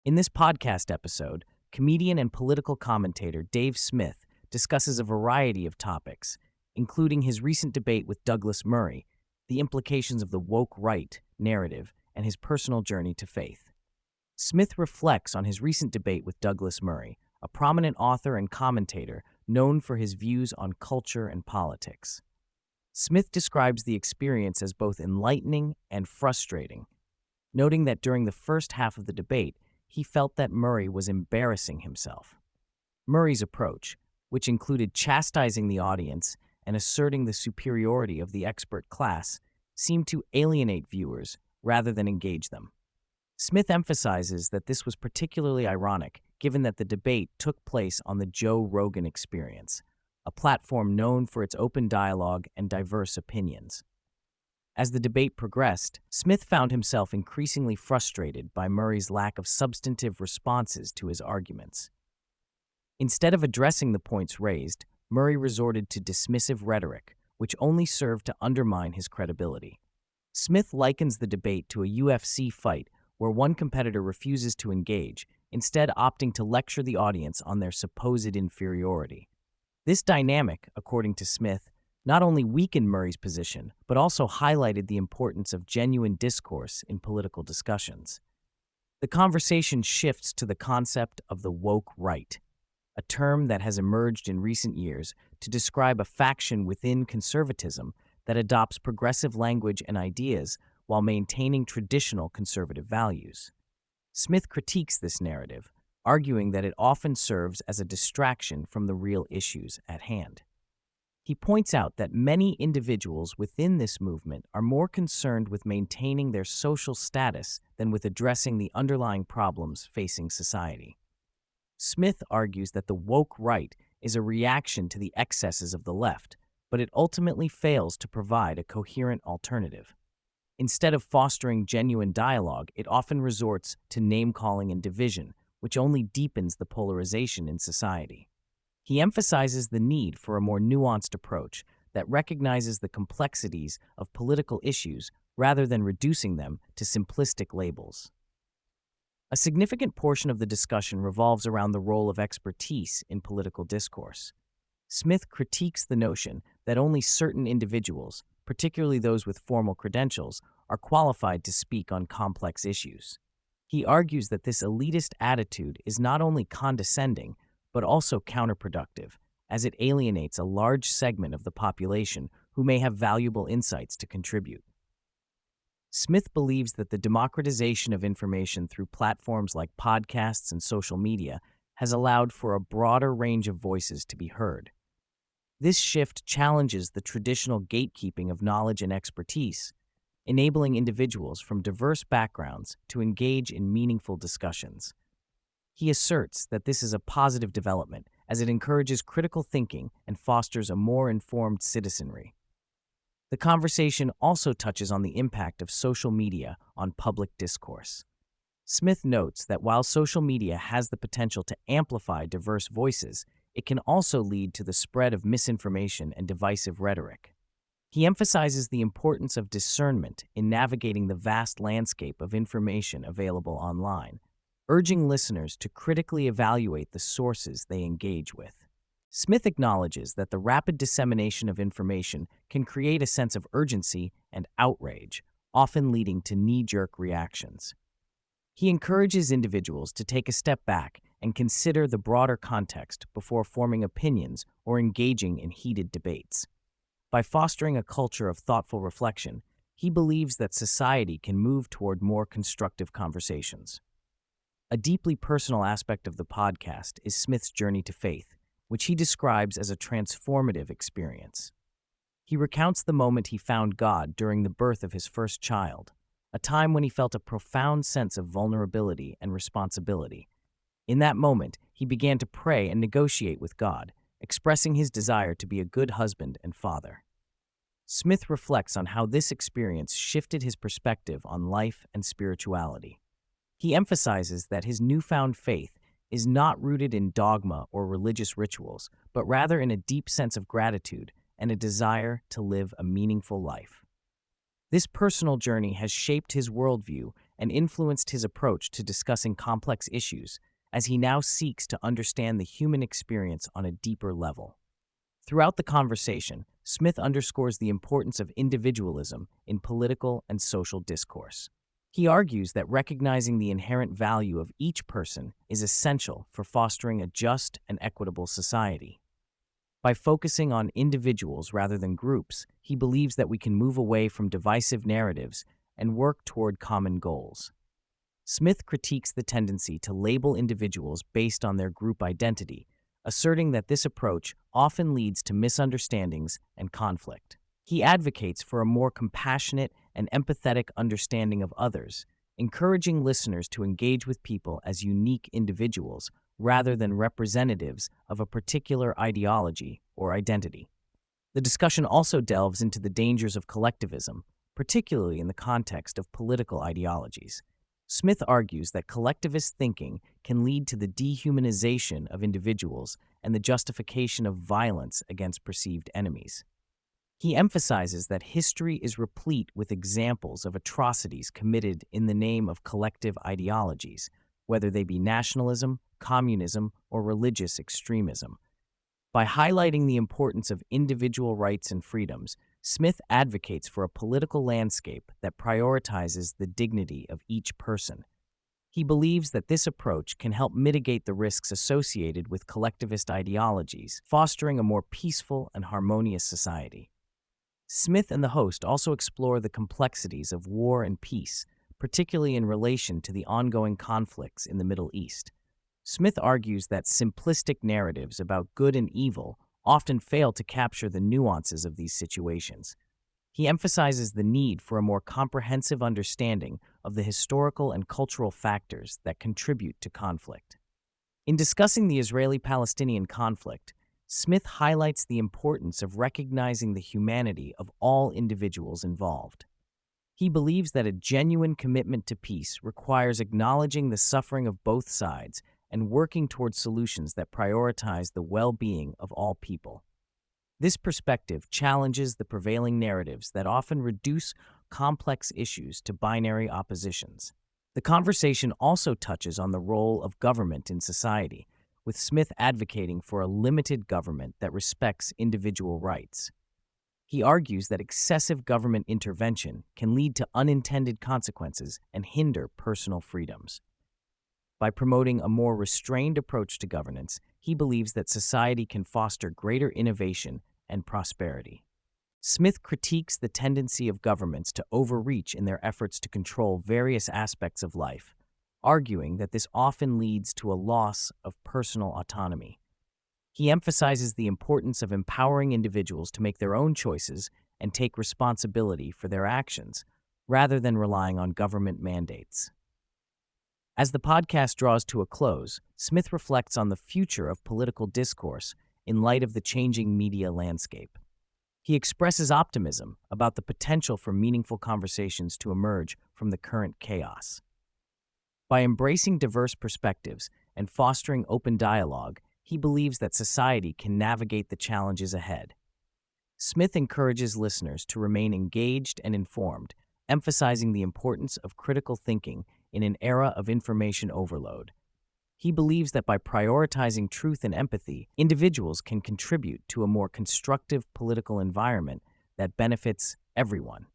In this podcast episode, comedian and political commentator Dave Smith discusses a variety of topics, including his recent debate with Douglas Murray, the implications of the woke right narrative, and his personal journey to faith. Smith reflects on his recent debate with Douglas Murray, a prominent author and commentator known for his views on culture and politics. Smith describes the experience as both enlightening and frustrating, noting that during the first half of the debate, he felt that Murray was embarrassing himself. Murray's approach, which included chastising the audience and asserting the superiority of the expert class, seemed to alienate viewers rather than engage them. Smith emphasizes that this was particularly ironic given that the debate took place on the Joe Rogan Experience, a platform known for its open dialogue and diverse opinions. As the debate progressed, Smith found himself increasingly frustrated by Murray's lack of substantive responses to his arguments. Instead of addressing the points raised, Murray resorted to dismissive rhetoric, which only served to undermine his credibility. Smith likens the debate to a UFC fight where one competitor refuses to engage, instead opting to lecture the audience on their supposed inferiority. This dynamic, according to Smith, not only weakened Murray's position, but also highlighted the importance of genuine discourse in political discussions. The conversation shifts to the concept of the woke right, a term that has emerged in recent years to describe a faction within conservatism that adopts progressive language and ideas while maintaining traditional conservative values. Smith critiques this narrative, arguing that it often serves as a distraction from the real issues at hand. He points out that many individuals within this movement are more concerned with maintaining their social status than with addressing the underlying problems facing society. Smith argues that the woke right is a reaction to the excesses of the left, but it ultimately fails to provide a coherent alternative. Instead of fostering genuine dialogue, it often resorts to name-calling and division, which only deepens the polarization in society. He emphasizes the need for a more nuanced approach that recognizes the complexities of political issues rather than reducing them to simplistic labels. A significant portion of the discussion revolves around the role of expertise in political discourse. Smith critiques the notion that only certain individuals, particularly those with formal credentials, are qualified to speak on complex issues. He argues that this elitist attitude is not only condescending, but also counterproductive, as it alienates a large segment of the population who may have valuable insights to contribute. Smith believes that the democratization of information through platforms like podcasts and social media has allowed for a broader range of voices to be heard. This shift challenges the traditional gatekeeping of knowledge and expertise, enabling individuals from diverse backgrounds to engage in meaningful discussions. He asserts that this is a positive development as it encourages critical thinking and fosters a more informed citizenry. The conversation also touches on the impact of social media on public discourse. Smith notes that while social media has the potential to amplify diverse voices, it can also lead to the spread of misinformation and divisive rhetoric. He emphasizes the importance of discernment in navigating the vast landscape of information available online, urging listeners to critically evaluate the sources they engage with. Smith acknowledges that the rapid dissemination of information can create a sense of urgency and outrage, often leading to knee-jerk reactions. He encourages individuals to take a step back and consider the broader context before forming opinions or engaging in heated debates. By fostering a culture of thoughtful reflection, he believes that society can move toward more constructive conversations. A deeply personal aspect of the podcast is Smith's journey to faith, which he describes as a transformative experience. He recounts the moment he found God during the birth of his first child, a time when he felt a profound sense of vulnerability and responsibility. In that moment, he began to pray and negotiate with God, expressing his desire to be a good husband and father. Smith reflects on how this experience shifted his perspective on life and spirituality. He emphasizes that his newfound faith is not rooted in dogma or religious rituals, but rather in a deep sense of gratitude and a desire to live a meaningful life. This personal journey has shaped his worldview and influenced his approach to discussing complex issues, as he now seeks to understand the human experience on a deeper level. Throughout the conversation, Smith underscores the importance of individualism in political and social discourse. He argues that recognizing the inherent value of each person is essential for fostering a just and equitable society. By focusing on individuals rather than groups, he believes that we can move away from divisive narratives and work toward common goals. Smith critiques the tendency to label individuals based on their group identity, asserting that this approach often leads to misunderstandings and conflict. He advocates for a more compassionate and empathetic understanding of others, encouraging listeners to engage with people as unique individuals rather than representatives of a particular ideology or identity. The discussion also delves into the dangers of collectivism, particularly in the context of political ideologies. Smith argues that collectivist thinking can lead to the dehumanization of individuals and the justification of violence against perceived enemies. He emphasizes that history is replete with examples of atrocities committed in the name of collective ideologies, whether they be nationalism, communism, or religious extremism. By highlighting the importance of individual rights and freedoms, Smith advocates for a political landscape that prioritizes the dignity of each person. He believes that this approach can help mitigate the risks associated with collectivist ideologies, fostering a more peaceful and harmonious society. Smith and the host also explore the complexities of war and peace, particularly in relation to the ongoing conflicts in the Middle East. Smith argues that simplistic narratives about good and evil often fail to capture the nuances of these situations. He emphasizes the need for a more comprehensive understanding of the historical and cultural factors that contribute to conflict. In discussing the Israeli-Palestinian conflict, Smith highlights the importance of recognizing the humanity of all individuals involved. He believes that a genuine commitment to peace requires acknowledging the suffering of both sides and working towards solutions that prioritize the well-being of all people. This perspective challenges the prevailing narratives that often reduce complex issues to binary oppositions. The conversation also touches on the role of government in society, with Smith advocating for a limited government that respects individual rights. He argues that excessive government intervention can lead to unintended consequences and hinder personal freedoms. By promoting a more restrained approach to governance, he believes that society can foster greater innovation and prosperity. Smith critiques the tendency of governments to overreach in their efforts to control various aspects of life, arguing that this often leads to a loss of personal autonomy. He emphasizes the importance of empowering individuals to make their own choices and take responsibility for their actions, rather than relying on government mandates. As the podcast draws to a close, Smith reflects on the future of political discourse in light of the changing media landscape. He expresses optimism about the potential for meaningful conversations to emerge from the current chaos. By embracing diverse perspectives and fostering open dialogue, he believes that society can navigate the challenges ahead. Smith encourages listeners to remain engaged and informed, emphasizing the importance of critical thinking in an era of information overload. He believes that by prioritizing truth and empathy, individuals can contribute to a more constructive political environment that benefits everyone.